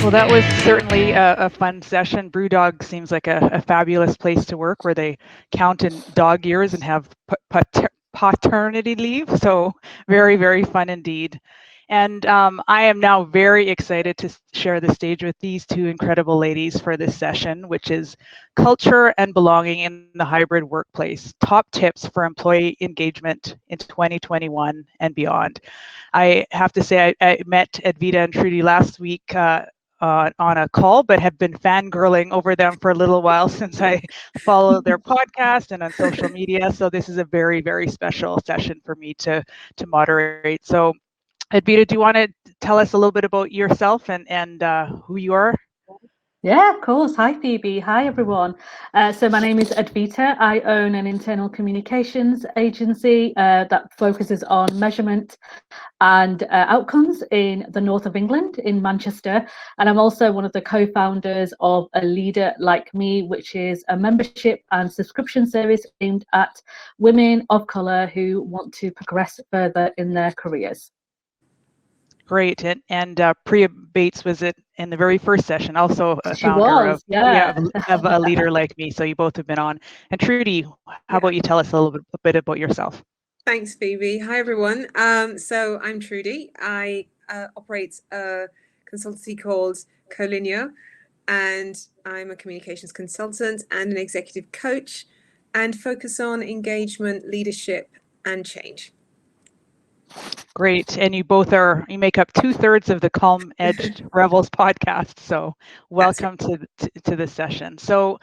Well, that was certainly a fun session. Brewdog seems like a fabulous place to work where they count in dog years and have paternity leave. So very, very fun indeed. And I am now very excited to share the stage with these two incredible ladies for this session, which is culture and belonging in the hybrid workplace, top tips for employee engagement in 2021 and beyond. I have to say, I met Advita and Trudy last week on a call, but have been fangirling over them for a little while since I follow their podcast and on social media. So this is a very, very special session for me to moderate. So Advita, do you want to tell us a little bit about yourself and who you are? Yeah, of course. Hi, Phoebe. Hi, everyone. So my name is Advita. I own an internal communications agency that focuses on measurement and outcomes in the north of England, in Manchester. And I'm also one of the co-founders of A Leader Like Me, which is a membership and subscription service aimed at women of colour who want to progress further in their careers. Great. And Priya Bates was it in the very first session, also a She founder was, yeah. of A Leader Like Me. So you both have been on. And Trudy, how about you tell us a bit about yourself? Thanks, Phoebe. Hi, everyone. So I'm Trudy. I operate a consultancy called Colineo, and I'm a communications consultant and an executive coach, and focus on engagement, leadership, and change. Great. And you make up 2/3 of the Calm Edged Rebels podcast. So welcome to the session. So,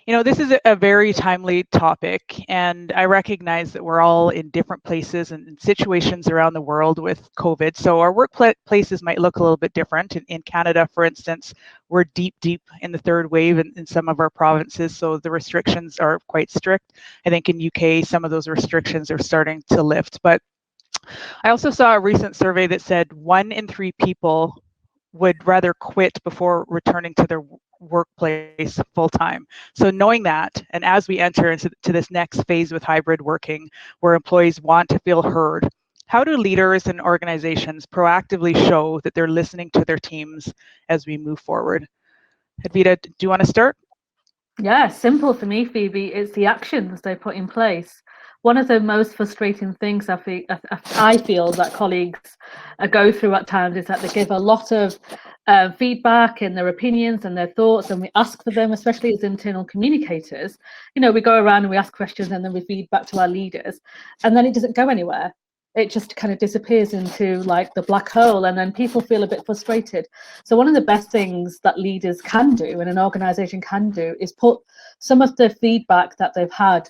this is a very timely topic, and I recognize that we're all in different places and situations around the world with COVID. So our workplaces might look a little bit different. In Canada, for instance, we're deep in the third wave in some of our provinces. So the restrictions are quite strict. I think in UK, some of those restrictions are starting to lift. But I also saw a recent survey that said 1 in 3 people would rather quit before returning to their workplace full time. So knowing that, and as we enter into this next phase with hybrid working, where employees want to feel heard, how do leaders and organizations proactively show that they're listening to their teams as we move forward? Advita, do you want to start? Yeah, simple for me, Phoebe. It's the actions they put in place. One of the most frustrating things I feel that colleagues go through at times is that they give a lot of feedback and their opinions and their thoughts, and we ask for them, especially as internal communicators. We go around and we ask questions and then we feed back to our leaders, and then it doesn't go anywhere. It just kind of disappears into like the black hole, and then people feel a bit frustrated. So one of the best things that leaders can do and an organization can do is put some of the feedback that they've had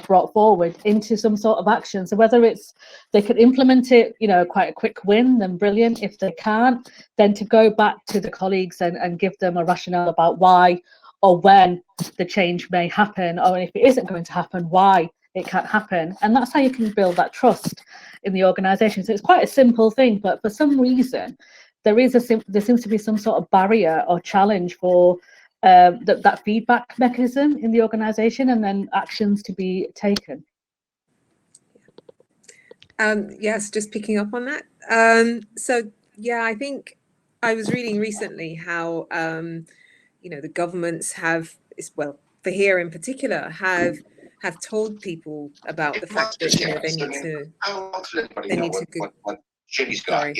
brought forward into some sort of action. So whether it's they could implement it, quite a quick win, then brilliant. If they can't, then to go back to the colleagues and give them a rationale about why or when the change may happen, or if it isn't going to happen, why it can't happen. And that's how you can build that trust in the organization. So it's quite a simple thing, but for some reason there seems to be some sort of barrier or challenge for that feedback mechanism in the organization, and then actions to be taken. Yes, just picking up on that. So yeah, I think I was reading recently how the governments have, well, for here in particular, have told people about the fact that they need to what Jenny's got,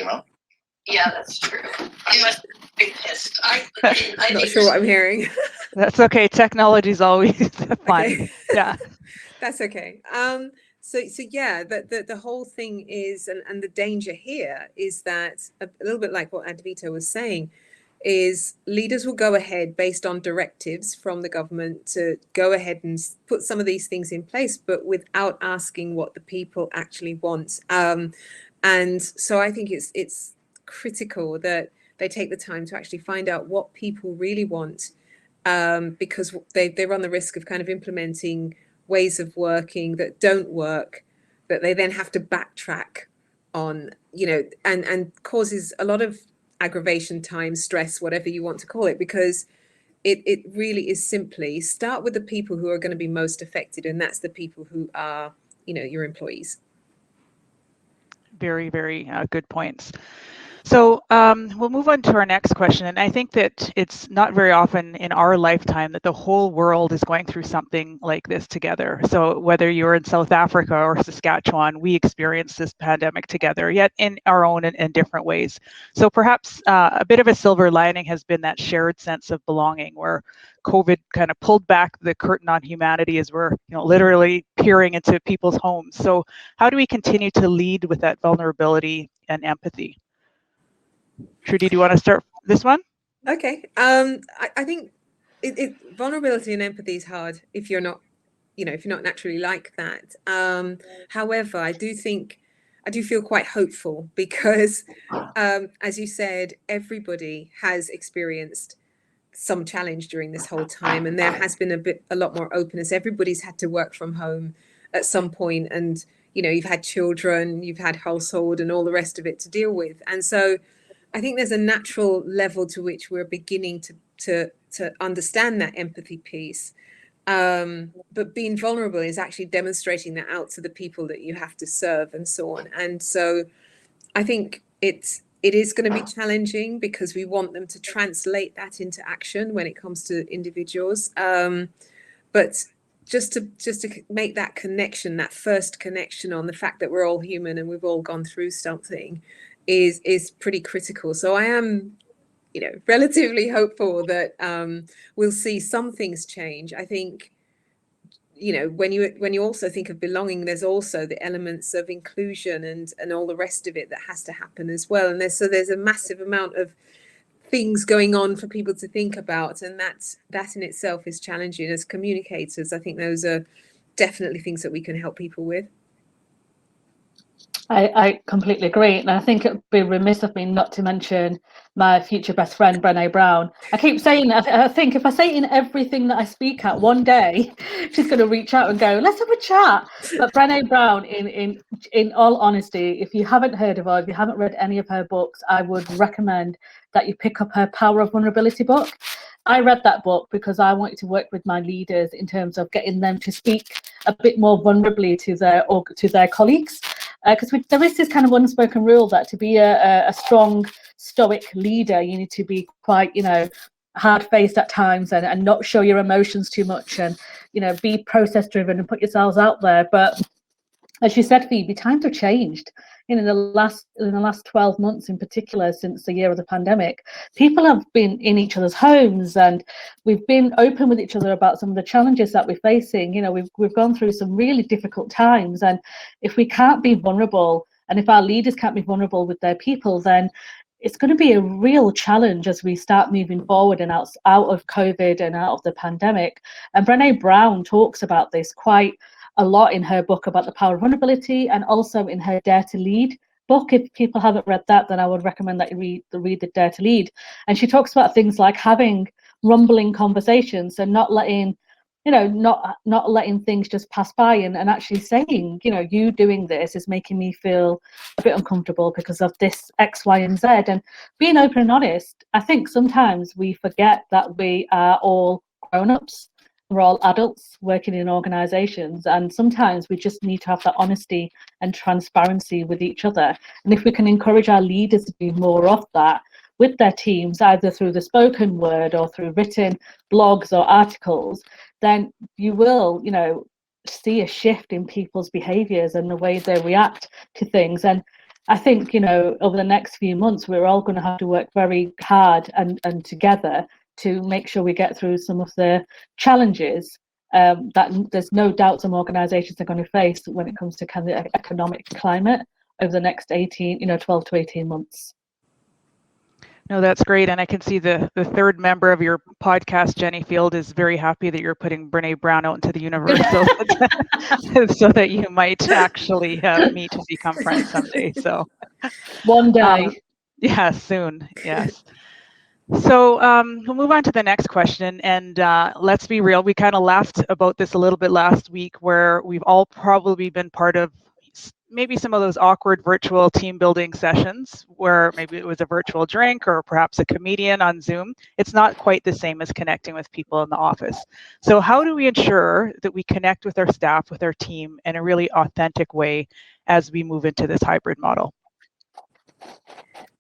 Yeah, that's true. I must be pissed. I'm not sure what I'm hearing. That's okay. Technology is always fun. Okay. Yeah. That's okay. So yeah, the whole thing is, and the danger here is that a little bit like what Advita was saying, is leaders will go ahead based on directives from the government to go ahead and put some of these things in place, but without asking what the people actually want. And so I think it's critical that they take the time to actually find out what people really want, because they run the risk of kind of implementing ways of working that don't work, that they then have to backtrack on, and causes a lot of aggravation, time, stress, whatever you want to call it, because it really is simply start with the people who are going to be most affected, and that's the people who are, your employees. Very, very good points. So we'll move on to our next question. And I think that it's not very often in our lifetime that the whole world is going through something like this together. So whether you're in South Africa or Saskatchewan, we experienced this pandemic together, yet in our own and different ways. So perhaps a bit of a silver lining has been that shared sense of belonging, where COVID kind of pulled back the curtain on humanity as we're literally peering into people's homes. So how do we continue to lead with that vulnerability and empathy? Trudy, do you want to start this one? Okay. I think vulnerability and empathy is hard if you're not, if you're not naturally like that. However, I do feel quite hopeful because, as you said, everybody has experienced some challenge during this whole time, and there has been a lot more openness. Everybody's had to work from home at some point, and you've had children, you've had household, and all the rest of it to deal with, and so I think there's a natural level to which we're beginning to understand that empathy piece. But being vulnerable is actually demonstrating that out to the people that you have to serve and so on. And so I think it is going to be challenging because we want them to translate that into action when it comes to individuals. But just to make that connection, that first connection on the fact that we're all human and we've all gone through something is pretty critical. So I am, relatively hopeful that we'll see some things change. I think, when you also think of belonging, there's also the elements of inclusion and all the rest of it that has to happen as well. And there's a massive amount of things going on for people to think about, and that in itself is challenging. As communicators, I think those are definitely things that we can help people with. I completely agree, and I think it would be remiss of me not to mention my future best friend, Brené Brown. I keep saying that. I think if I say in everything that I speak at, one day she's going to reach out and go, let's have a chat. But Brené Brown, in all honesty, if you haven't heard of her, if you haven't read any of her books, I would recommend that you pick up her Power of Vulnerability book. I read that book because I wanted to work with my leaders in terms of getting them to speak a bit more vulnerably to their colleagues. Because there is this kind of unspoken rule that to be a strong, stoic leader, you need to be quite, hard-faced at times and not show your emotions too much, and be process-driven and put yourselves out there. But as you said, Phoebe, times have changed. In the last 12 months in particular, since the year of the pandemic, people have been in each other's homes, and we've been open with each other about some of the challenges that we're facing. We've gone through some really difficult times, and if we can't be vulnerable, and if our leaders can't be vulnerable with their people, then it's going to be a real challenge as we start moving forward and out of COVID and out of the pandemic. And Brené Brown talks about this quite a lot in her book about the power of vulnerability, and also in her Dare to Lead book. If people haven't read that, then I would recommend that you read the Dare to Lead. And she talks about things like having rumbling conversations and not letting things just pass by, and actually saying, you doing this is making me feel a bit uncomfortable because of this X, Y, and Z. And being open and honest, I think sometimes we forget that we are all grown-ups. We're all adults working in organizations, and sometimes we just need to have that honesty and transparency with each other. And if we can encourage our leaders to do more of that with their teams, either through the spoken word or through written blogs or articles, then you will, see a shift in people's behaviors and the way they react to things. And I think, over the next few months, we're all going to have to work very hard and together to make sure we get through some of the challenges that there's no doubt some organizations are going to face when it comes to kind of economic climate over the next 12 to 18 months. No, that's great. And I can see the third member of your podcast, Jenny Field, is very happy that you're putting Brené Brown out into the universe so that you might actually meet and become friends someday. So one day. Yeah, soon. Yes. So we'll move on to the next question, and let's be real. We kind of laughed about this a little bit last week, where we've all probably been part of maybe some of those awkward virtual team building sessions where maybe it was a virtual drink or perhaps a comedian on Zoom. It's not quite the same as connecting with people in the office. So how do we ensure that we connect with our staff, with our team in a really authentic way as we move into this hybrid model?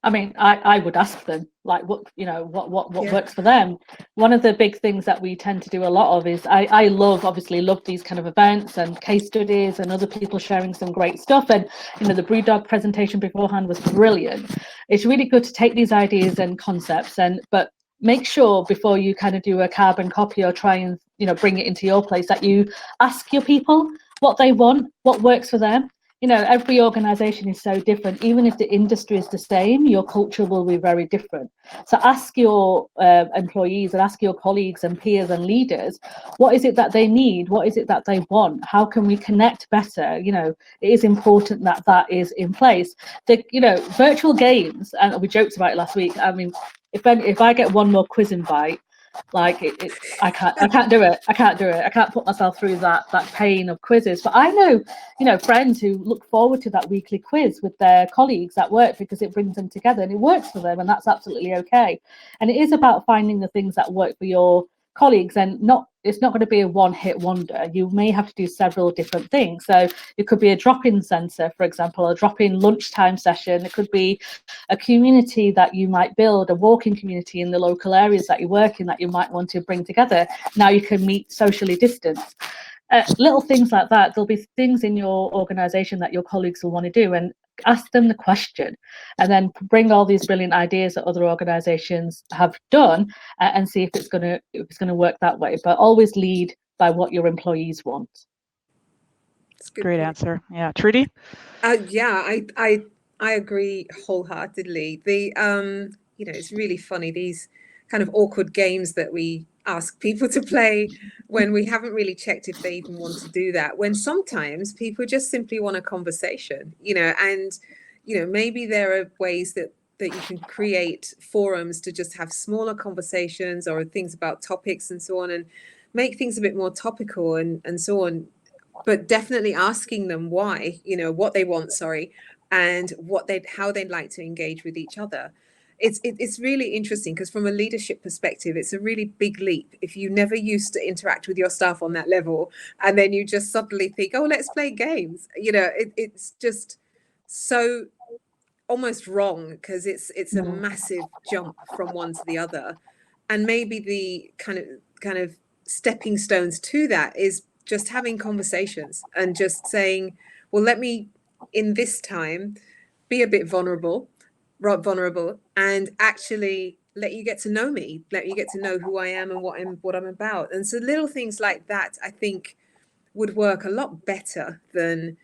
I mean, I would ask them, like, what Yeah. works for them. One of the big things that we tend to do a lot of is I obviously love these kind of events and case studies and other people sharing some great stuff. And, the BrewDog presentation beforehand was brilliant. It's really good to take these ideas and concepts, but make sure before you kind of do a carbon copy or try and, bring it into your place, that you ask your people what they want, what works for them. Every organization is so different. Even if the industry is the same, your culture will be very different. So ask your employees and ask your colleagues and peers and leaders, what is it that they need? What is it that they want? How can we connect better? It is important that that is in place. Virtual games, and we joked about it last week. I mean, if I get one more quiz invite, like I can't do it. I can't put myself through that pain of quizzes. But I know, friends who look forward to that weekly quiz with their colleagues at work because it brings them together and it works for them, and that's absolutely okay. And it is about finding the things that work for your colleagues, and it's not going to be a one-hit wonder. You may have to do several different things. So it could be a drop-in centre, for example, a drop-in lunchtime session. It could be a community that you might build, a walking community in the local areas that you work in that you might want to bring together. Now you can meet socially distanced. Little things like that. There'll be things in your organisation that your colleagues will want to do, and ask them the question, and then bring all these brilliant ideas that other organisations have done, and see if it's going to work that way. But always lead by what your employees want. Great answer. Yeah, Trudy. Yeah, I agree wholeheartedly. It's really funny, these kind of awkward games that we ask people to play when we haven't really checked if they even want to do that, when sometimes people just simply want a conversation, and maybe there are ways that you can create forums to just have smaller conversations or things about topics and so on, and make things a bit more topical and so on. But definitely asking them why, what they want, and how they'd like to engage with each other. It's really interesting, because from a leadership perspective, it's a really big leap if you never used to interact with your staff on that level, and then you just suddenly think, oh, let's play games. It's just so almost wrong, because it's a massive jump from one to the other. And maybe the kind of stepping stones to that is just having conversations and just saying, well, let me in this time be a bit vulnerable and actually let you get to know me, let you get to know who I am and what I'm about. And so little things like that, I think, would work a lot better than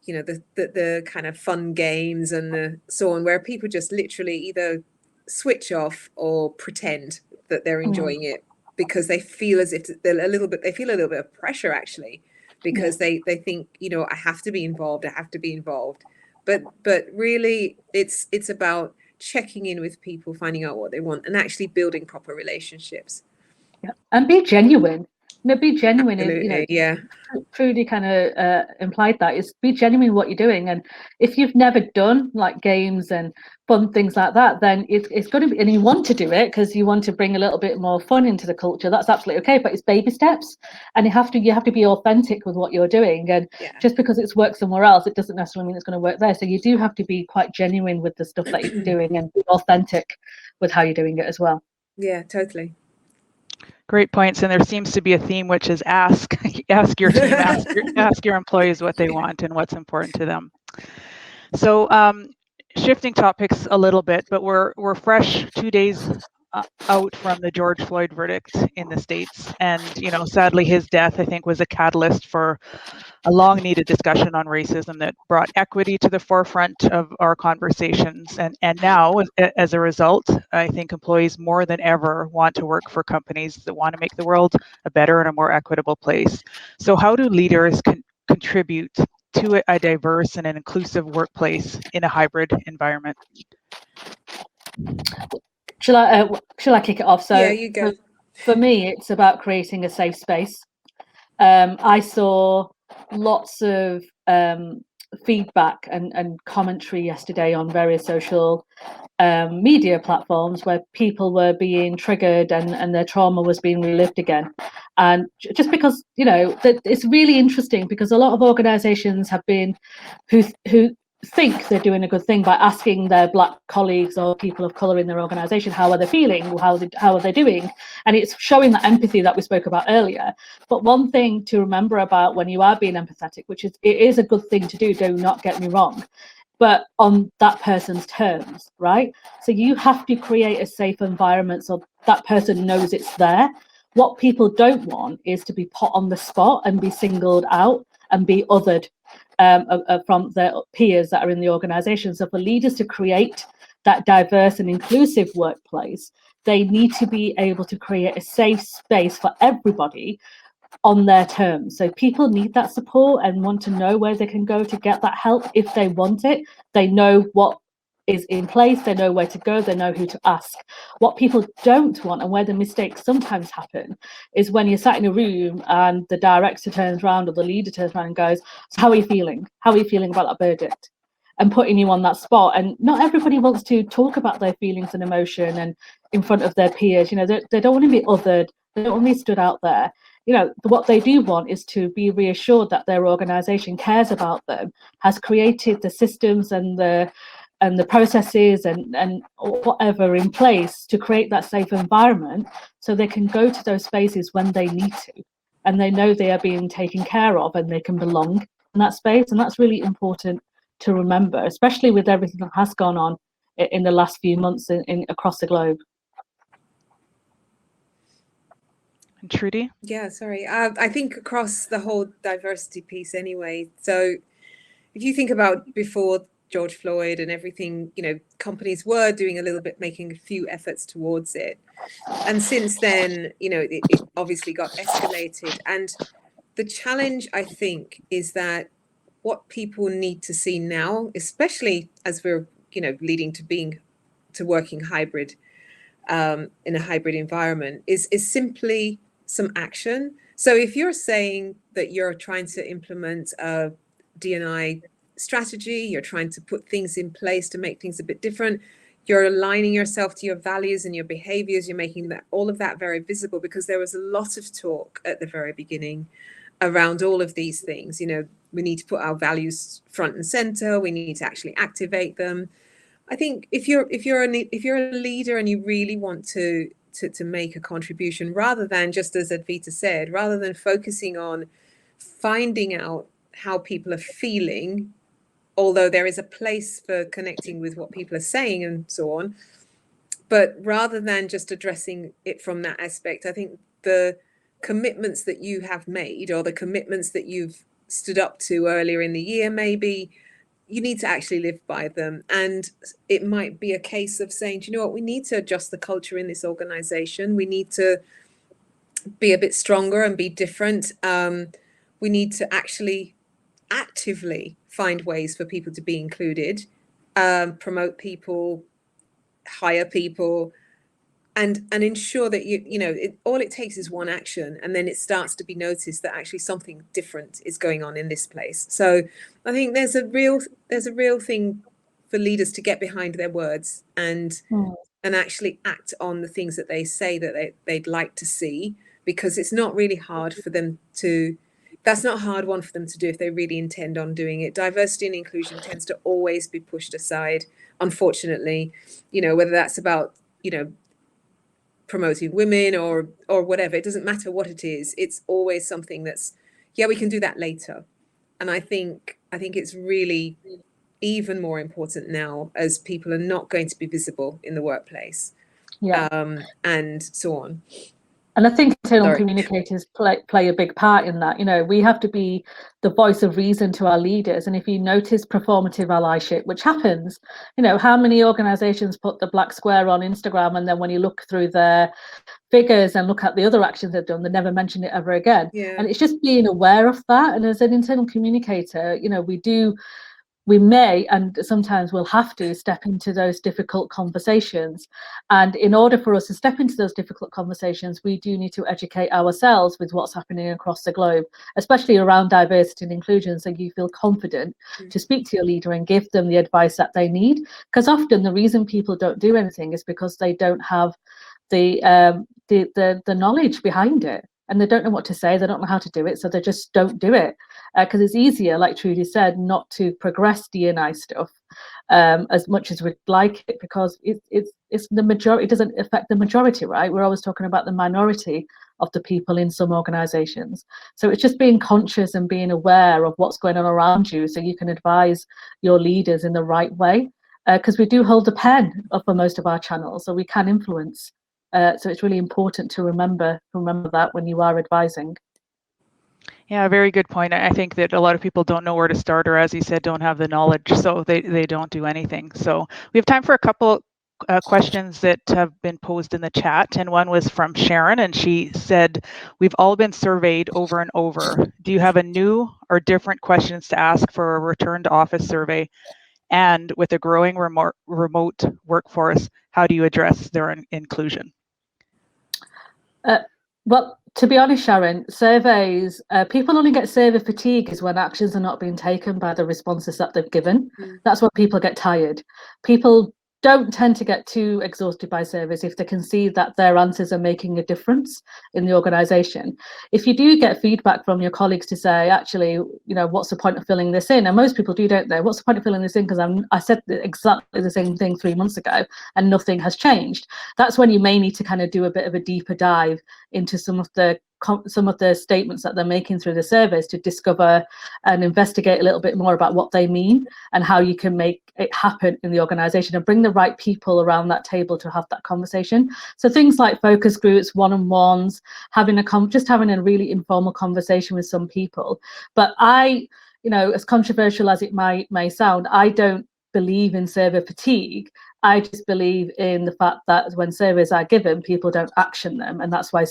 the kind of fun games and the so on, where people just literally either switch off or pretend that they're enjoying it, because they feel as if they feel a little bit of pressure, actually, because they think, I have to be involved. But really, it's about checking in with people, finding out what they want, and actually building proper relationships. Yeah. And be genuine. Be genuine. Absolutely, yeah. Trudy kind of implied that, is be genuine in what you're doing. And if you've never done like games and fun things like that, then it's going to be, and you want to do it because you want to bring a little bit more fun into the culture, that's absolutely okay. But it's baby steps, and you have to be authentic with what you're doing. And just because it's worked somewhere else, it doesn't necessarily mean it's going to work there. So you do have to be quite genuine with the stuff that you're doing, and be authentic with how you're doing it as well. Yeah, totally. Great points. And there seems to be a theme, which is ask your team, ask your employees what they want and what's important to them. So shifting topics a little bit, but we're fresh 2 days out from the George Floyd verdict in the States. And, sadly, his death, I think, was a catalyst for a long needed discussion on racism that brought equity to the forefront of our conversations. And now, as a result, I think employees more than ever want to work for companies that want to make the world a better and a more equitable place. So how do leaders contribute to a diverse and an inclusive workplace in a hybrid environment? Shall I kick it off? So yeah, you go. For me, it's about creating a safe space. I saw lots of feedback and commentary yesterday on various social media platforms where people were being triggered and their trauma was being relived again. And just because, it's really interesting, because a lot of organizations have been who think they're doing a good thing by asking their Black colleagues or people of colour in their organisation how are they feeling, or how are they doing, and it's showing that empathy that we spoke about earlier. But one thing to remember about when you are being empathetic, which is it is a good thing to do not get me wrong, but on that person's terms, right? So you have to create a safe environment so that person knows it's there. What people don't want is to be put on the spot and be singled out and be othered from their peers that are in the organisation. So for leaders to create that diverse and inclusive workplace, they need to be able to create a safe space for everybody on their terms. So people need that support and want to know where they can go to get that help if they want it. They know what is in place, they know where to go, they know who to ask. What people don't want, and where the mistakes sometimes happen, is when you're sat in a room and the director turns around or the leader turns around and goes, so how are you feeling? How are you feeling about that verdict? And putting you on that spot. And not everybody wants to talk about their feelings and emotion and in front of their peers. You know, they don't want to be othered, they don't want to be stood out there. You know, what they do want is to be reassured that their organisation cares about them, has created the systems and the processes and whatever in place to create that safe environment, so they can go to those spaces when they need to, and they know they are being taken care of and they can belong in that space. And that's really important to remember, especially with everything that has gone on in the last few months in across the globe. And Trudy? Yeah, sorry. I think across the whole diversity piece anyway. So if you think about before George Floyd and everything, you know, companies were doing a little bit, making a few efforts towards it. And since then, you know, it obviously got escalated. And the challenge, I think, is that what people need to see now, especially as we're, you know, leading to working hybrid, in a hybrid environment, is simply some action. So if you're saying that you're trying to implement a D&I strategy, you're trying to put things in place to make things a bit different, you're aligning yourself to your values and your behaviors, you're making that all of that very visible, because there was a lot of talk at the very beginning around all of these things. You know, we need to put our values front and center, we need to actually activate them. I think if you're a leader and you really want to make a contribution, rather than, just as Advita said, rather than focusing on finding out how people are feeling, although there is a place for connecting with what people are saying and so on, but rather than just addressing it from that aspect, I think the commitments that you have made, or the commitments that you've stood up to earlier in the year, maybe you need to actually live by them. And it might be a case of saying, do you know what, we need to adjust the culture in this organization. We need to be a bit stronger and be different. We need to actually actively find ways for people to be included, promote people, hire people, and ensure that all it takes is one action, and then it starts to be noticed that actually something different is going on in this place. So I think there's a real thing for leaders to get behind their words and actually act on the things that they say that they'd like to see, because it's not really hard for them to. That's not a hard one for them to do if they really intend on doing it. Diversity and inclusion tends to always be pushed aside, unfortunately, whether that's about, promoting women or whatever. It doesn't matter what it is. It's always something that's, we can do that later. And I think it's really even more important now, as people are not going to be visible in the workplace, and so on. And I think internal communicators play a big part in that. We have to be the voice of reason to our leaders. And if you notice performative allyship, which happens, how many organizations put the black square on Instagram, and then when you look through their figures and look at the other actions they've done, they never mention it ever again. And it's just being aware of that. And as an internal communicator, we may, and sometimes we'll have to, step into those difficult conversations. And in order for us to step into those difficult conversations, we do need to educate ourselves with what's happening across the globe, especially around diversity and inclusion, so you feel confident to speak to your leader and give them the advice that they need. Because often the reason people don't do anything is because they don't have the knowledge behind it. and they don't know what to say, they don't know how to do it, so they just don't do it, because it's easier, like Trudy said, not to progress D&I stuff as much as we'd like it, because it's the majority. It doesn't affect the majority, right? We're always talking about the minority of the people in some organizations. So it's just being conscious and being aware of what's going on around you, so you can advise your leaders in the right way, because we do hold the pen for most of our channels, so we can influence. So it's really important to remember that when you are advising. Yeah, very good point. I think that a lot of people don't know where to start, or as you said, don't have the knowledge, so they don't do anything. So we have time for a couple questions that have been posed in the chat, and one was from Sharon, and she said, we've all been surveyed over and over. Do you have a new or different questions to ask for a return to office survey? And with a growing remote workforce, how do you address their inclusion? Well, to be honest, Sharon, surveys, people only get survey fatigue is when actions are not being taken by the responses that they've given. That's when people get tired. People don't tend to get too exhausted by surveys if they can see that their answers are making a difference in the organisation. If you do get feedback from your colleagues to say, actually, you know, what's the point of filling this in? And most people do, don't they? What's the point of filling this in? Because I said exactly the same thing 3 months ago and nothing has changed. That's when you may need to kind of do a bit of a deeper dive into some of the statements that they're making through the surveys to discover and investigate a little bit more about what they mean and how you can make it happen in the organisation and bring the right people around that table to have that conversation. So things like focus groups, one-on-ones, just having a really informal conversation with some people. But I, you know, as controversial as it may sound, I don't believe in survey fatigue. I just believe in the fact that when surveys are given, people don't action them, and that's why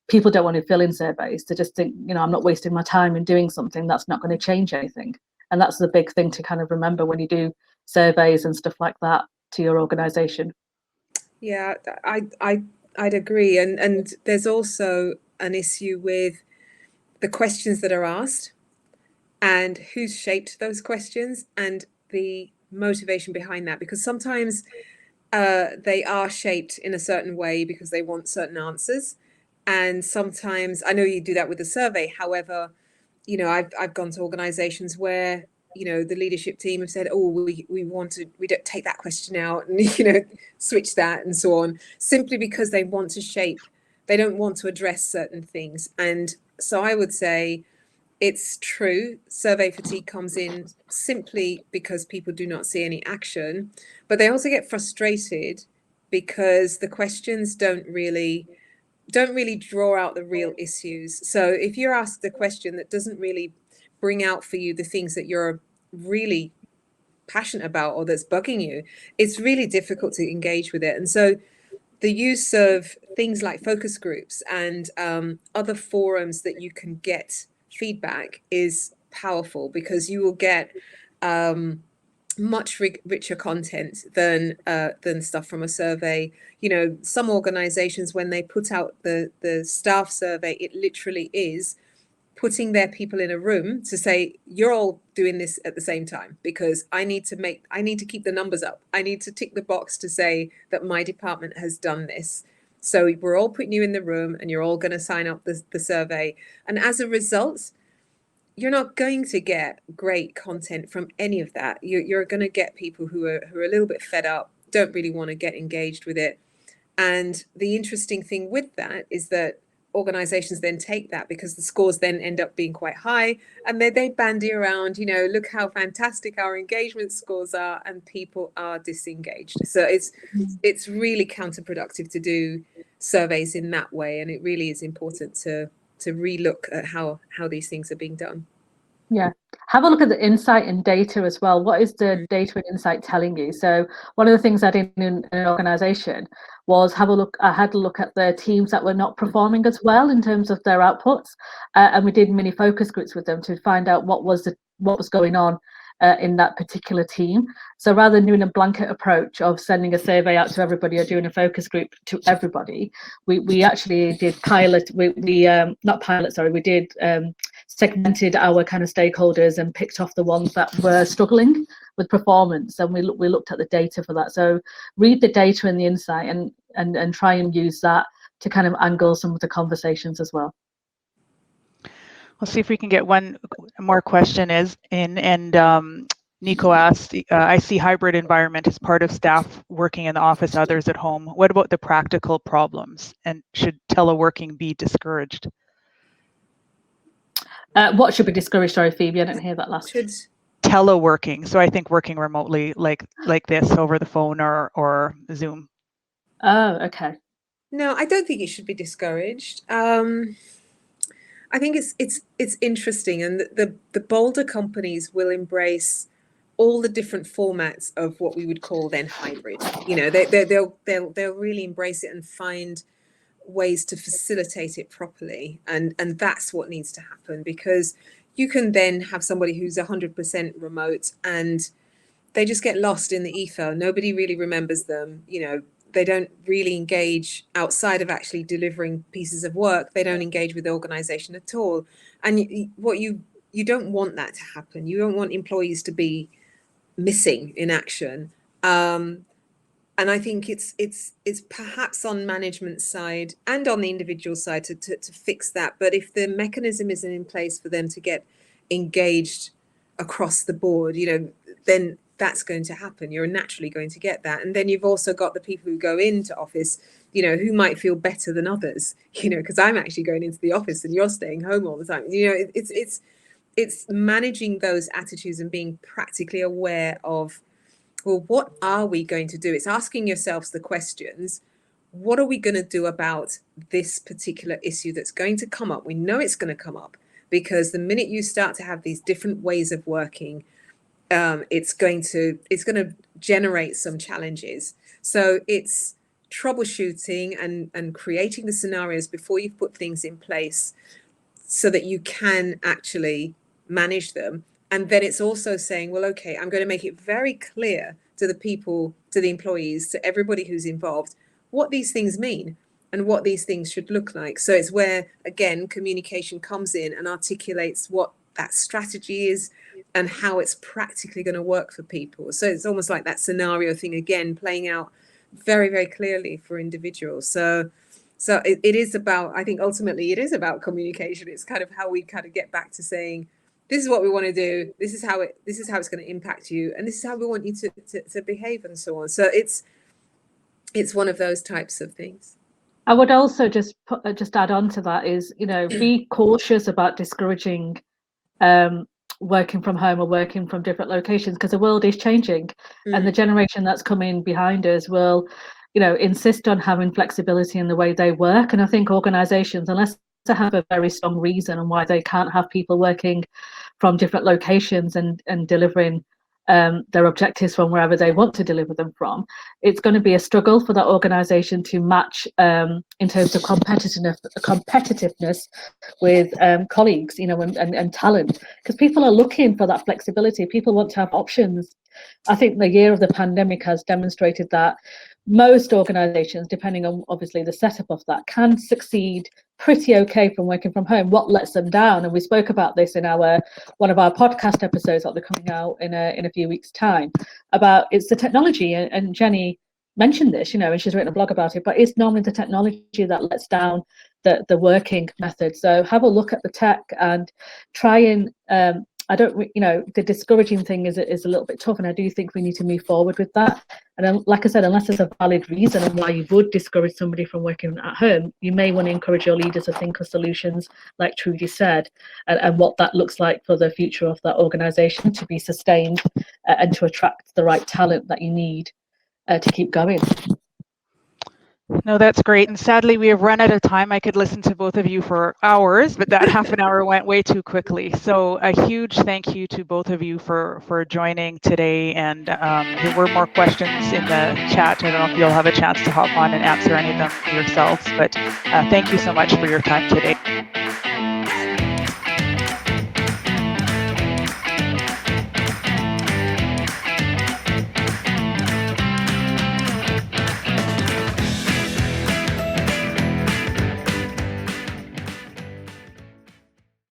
people don't want to fill in surveys. They just think, you know, I'm not wasting my time in doing something that's not going to change anything. And that's the big thing to kind of remember when you do surveys and stuff like that to your organisation. Yeah, I'd agree. And there's also an issue with the questions that are asked and who's shaped those questions and the motivation behind that, because sometimes they are shaped in a certain way because they want certain answers. And sometimes, I know you do that with the survey. However, you know, I've gone to organizations where, you know, the leadership team have said, oh, we don't take that question out and, you know, switch that and so on, simply because they want to shape, they don't want to address certain things. And so I would say it's true, survey fatigue comes in simply because people do not see any action, but they also get frustrated because the questions don't really draw out the real issues. So if you're asked a question that doesn't really bring out for you the things that you're really passionate about or that's bugging you, it's really difficult to engage with it. And so the use of things like focus groups and other forums that you can get feedback is powerful, because you will get much richer content than stuff from a survey. You know, some organizations, when they put out the staff survey, it literally is putting their people in a room to say, you're all doing this at the same time, because I need to keep the numbers up. I need to tick the box to say that my department has done this. So we're all putting you in the room and you're all going to sign up the survey. And as a result, you're not going to get great content from any of that. You're going to get people who are a little bit fed up, don't really want to get engaged with it. And the interesting thing with that is that organizations then take that, because the scores then end up being quite high, and they bandy around, you know, look how fantastic our engagement scores are, and people are disengaged. So it's really counterproductive to do surveys in that way, and it really is important to relook at how these things are being done. Yeah, have a look at the insight and data as well. What is the data and insight telling you? So one of the things I did in an organization was I had a look at the teams that were not performing as well in terms of their outputs, and we did mini focus groups with them to find out what was going on in that particular team. So rather than doing a blanket approach of sending a survey out to everybody or doing a focus group to everybody, we actually did we did segmented our kind of stakeholders and picked off the ones that were struggling with performance, and we looked at the data for that. So read the data and the insight and try and use that to kind of angle some of the conversations as well. We'll see if we can get one more question and Nico asked, I see hybrid environment as part of staff working in the office, others at home. What about the practical problems, and should teleworking be discouraged? What should be discouraged? Sorry, Phoebe, I didn't hear that last. Should Teleworking, so I think working remotely like this over the phone or Zoom. Oh, okay. No, I don't think it should be discouraged. I think it's interesting, and the bolder companies will embrace all the different formats of what we would call then hybrid. You know, they'll really embrace it and find ways to facilitate it properly, and that's what needs to happen, because you can then have somebody who's 100% remote and they just get lost in the ether. Nobody really remembers them. You know, they don't really engage outside of actually delivering pieces of work. They don't engage with the organization at all. And you don't want that to happen. You don't want employees to be missing in action. And I think it's perhaps on management side and on the individual side to fix that. But if the mechanism isn't in place for them to get engaged across the board, you know, then that's going to happen. You're naturally going to get that. And then you've also got the people who go into office, you know, who might feel better than others, you know, because I'm actually going into the office and you're staying home all the time. You know, it's managing those attitudes and being practically aware of, well, what are we going to do? It's asking yourselves the questions. What are we going to do about this particular issue that's going to come up? We know it's going to come up, because the minute you start to have these different ways of working, it's going to generate some challenges. So it's troubleshooting and creating the scenarios before you've put things in place so that you can actually manage them. And then it's also saying, well, okay, I'm going to make it very clear to the people, to the employees, to everybody who's involved, what these things mean and what these things should look like. So it's where, again, communication comes in and articulates what that strategy is and how it's practically going to work for people. So it's almost like that scenario thing, again, playing out very, very clearly for individuals. So it is about, I think ultimately it is about communication. It's kind of how we kind of get back to saying, this is what we want to do. This is how it's going to impact you, and this is how we want you to behave, and so on. So it's one of those types of things. I would also just add on to that is, you know, be cautious about discouraging working from home or working from different locations, because the world is changing, and the generation that's coming behind us will, you know, insist on having flexibility in the way they work. And I think organizations, unless to have a very strong reason on why they can't have people working from different locations and delivering their objectives from wherever they want to deliver them from, it's going to be a struggle for that organization to match in terms of competitiveness with colleagues, you know, and talent, because people are looking for that flexibility. People want to have options. I think the year of the pandemic has demonstrated that most organizations, depending on obviously the setup of that, can succeed pretty okay from working from home. What lets them down, and we spoke about this in one of our podcast episodes that are coming out in a few weeks' time, about it's the technology, and Jenny mentioned this, you know, and she's written a blog about it, but it's normally the technology that lets down the working method. So have a look at the tech and try and the discouraging thing is a little bit tough, and I do think we need to move forward with that. And then, like I said, unless there's a valid reason on why you would discourage somebody from working at home, you may want to encourage your leaders to think of solutions, like Trudy said, and what that looks like for the future of that organisation to be sustained and to attract the right talent that you need to keep going. No, that's great. And sadly, we have run out of time. I could listen to both of you for hours, but that half an hour went way too quickly. So a huge thank you to both of you for joining today. And there were more questions in the chat. I don't know if you'll have a chance to hop on and answer any of them yourselves, but thank you so much for your time today.